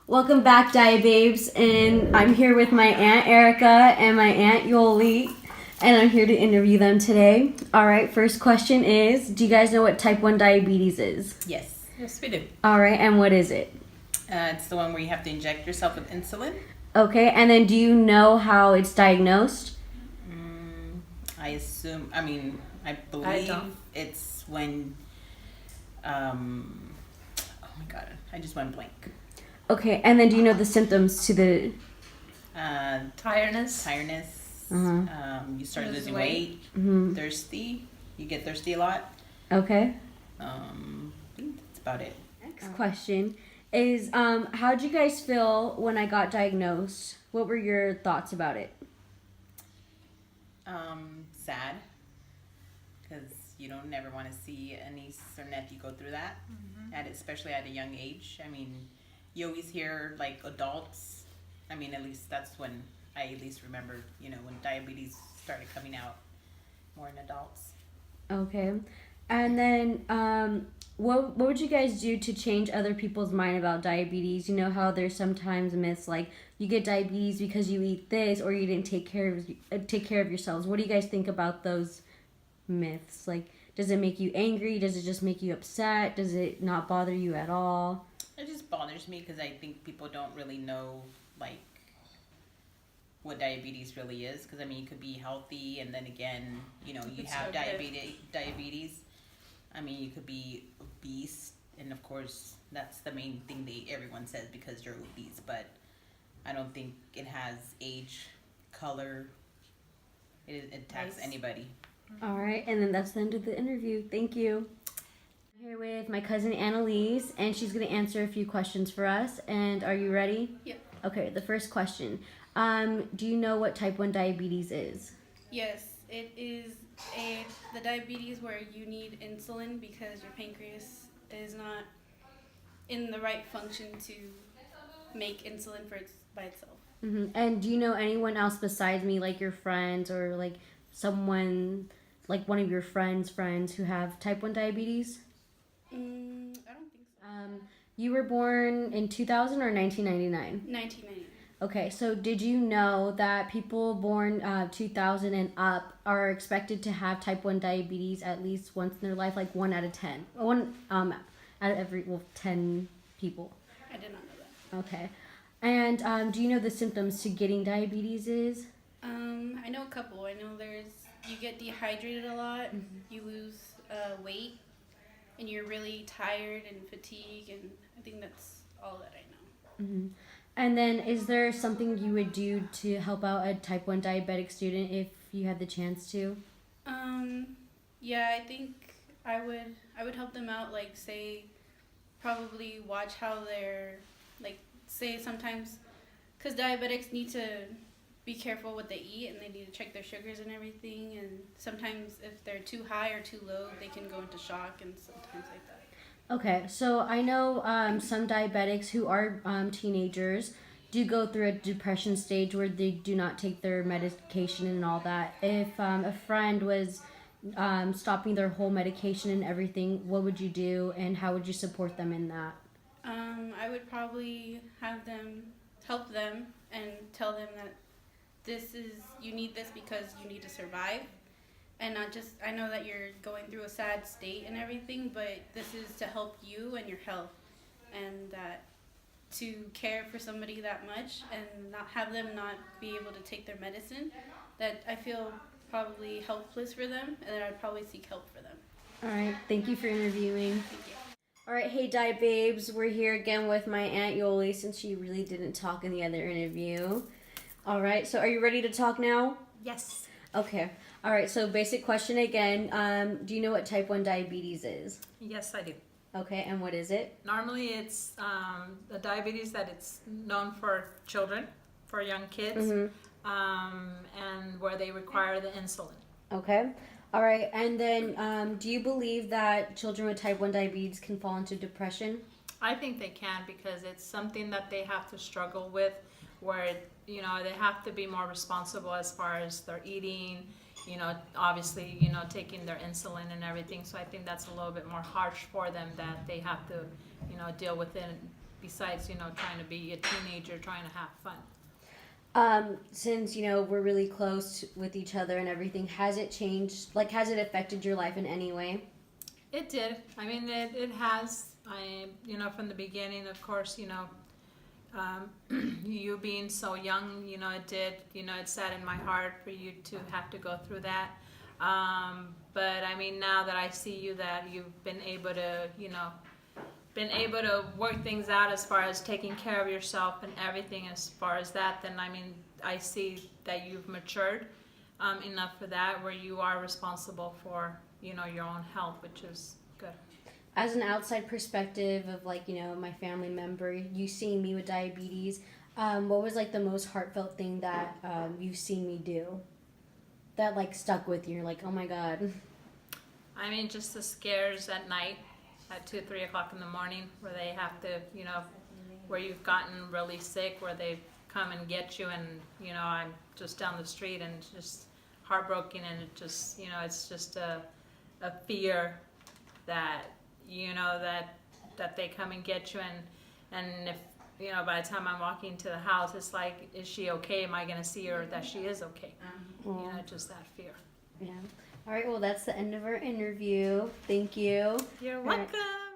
Welcome back, Diababes, and I'm here with my Aunt Erica and my Aunt Yoli, and I'm here to interview them today. Alright, first question is, do you guys know what type 1 diabetes is? Yes. Yes, we do. Alright, and what is it? It's the one where you have to inject yourself with insulin. Okay, and then do you know how it's diagnosed? I believe it's when, oh my god, I just went blank. Okay, and then do you know the symptoms to the... Tiredness. You start losing weight, thirsty. You get thirsty a lot. Okay. I think that's about it. Next question is, how'd you guys feel when I got diagnosed? What were your thoughts about it? Sad. Because you don't never want to see a niece or nephew go through that, especially at a young age. I mean, you always hear like adults. I mean, at least that's when I at least remember, when diabetes started coming out more in adults. Okay. And then, what would you guys do to change other people's mind about diabetes? You know how there's sometimes myths like you get diabetes because you eat this or you didn't take care of yourselves. What do you guys think about those myths? Like, does it make you angry? Does it just make you upset? Does it not bother you at all? It just bothers me because I think people don't really know like what diabetes really is. Because I mean, you could be healthy and then again, you have diabetes. I mean, you could be obese, and of course, that's the main thing everyone says because you're obese. But I don't think it has age, color. It attacks anybody. All right, and then that's the end of the interview. Thank you. I'm here with my cousin Annalise, and she's going to answer a few questions for us. And are you ready? Yep. Okay, the first question. Do you know what type 1 diabetes is? Yes, it is the diabetes where you need insulin because your pancreas is not in the right function to make insulin by itself. Mm-hmm. And do you know anyone else besides me, like your friends or like someone, like one of your friends' who have type 1 diabetes? I don't think so. You were born in 2000 or 1999? 1999. Okay, so did you know that people born 2000 and up are expected to have type 1 diabetes at least once in their life, like 1 out of 10? Out of every, 10 people. I did not know that. Okay. And do you know the symptoms to getting diabetes is? I know a couple. I know you get dehydrated a lot, you lose weight, and you're really tired and fatigued, and I think that's all that I know. Mm-hmm. And then is there something you would do to help out a type 1 diabetic student if you had the chance to? Yeah, I think I would help them out, like say probably watch how they're, like say sometimes, because diabetics need to be careful what they eat and they need to check their sugars and everything, and sometimes if they're too high or too low they can go into shock and sometimes like that. Okay, so I know some diabetics who are teenagers do go through a depression stage where they do not take their medication and all that. If a friend was stopping their whole medication and everything, what would you do and how would you support them in that? I would probably help them and tell them that you need this because you need to survive. And not just, I know that you're going through a sad state and everything, but this is to help you and your health. And that to care for somebody that much and not have them not be able to take their medicine, that I feel probably helpless for them, and that I'd probably seek help for them. All right, thank you for interviewing. Thank you. All right, hey Diababes, we're here again with my Aunt Yoli since she really didn't talk in the other interview. All right, so are you ready to talk now? Yes. Okay. All right, so basic question again. Do you know what type 1 diabetes is? Yes, I do. Okay, and what is it? Normally, it's the diabetes that it's known for children, for young kids, and where they require the insulin. Okay. All right, and then do you believe that children with type 1 diabetes can fall into depression? I think they can because it's something that they have to struggle with, where they have to be more responsible as far as their eating. Obviously, taking their insulin and everything. So I think that's a little bit more harsh for them that they have to, deal with it besides, you know, trying to be a teenager, trying to have fun. Since you know we're really close with each other and everything, has it changed? Like, has it affected your life in any way? It did. I mean, it has. You know, from the beginning, of course, you know, you being so young, you know, it did. You know, it sat in my heart for you to have to go through that. But I mean, now that I see you, that you've been able to, you know, work things out as far as taking care of yourself and everything as far as that, then I mean, I see that you've matured enough for that, where you are responsible for, you know, your own health, which is good. As an outside perspective of like, you know, my family member, you seeing me with diabetes, what was like the most heartfelt thing that you've seen me do that like stuck with you? You're like, oh my God. I mean, just the scares at night at 2, 3 o'clock in the morning, where they have to, you know, where you've gotten really sick, where they come and get you, and, you know, I'm just down the street and just heartbroken, and it just, you know, it's just a fear that, you know, that they come and get you, and if, you know, by the time I'm walking to the house, it's like, is she okay? Am I going to see her that she is okay? You know, just that fear. Yeah. All right. Well, that's the end of our interview. Thanw you. You're All right. welcome.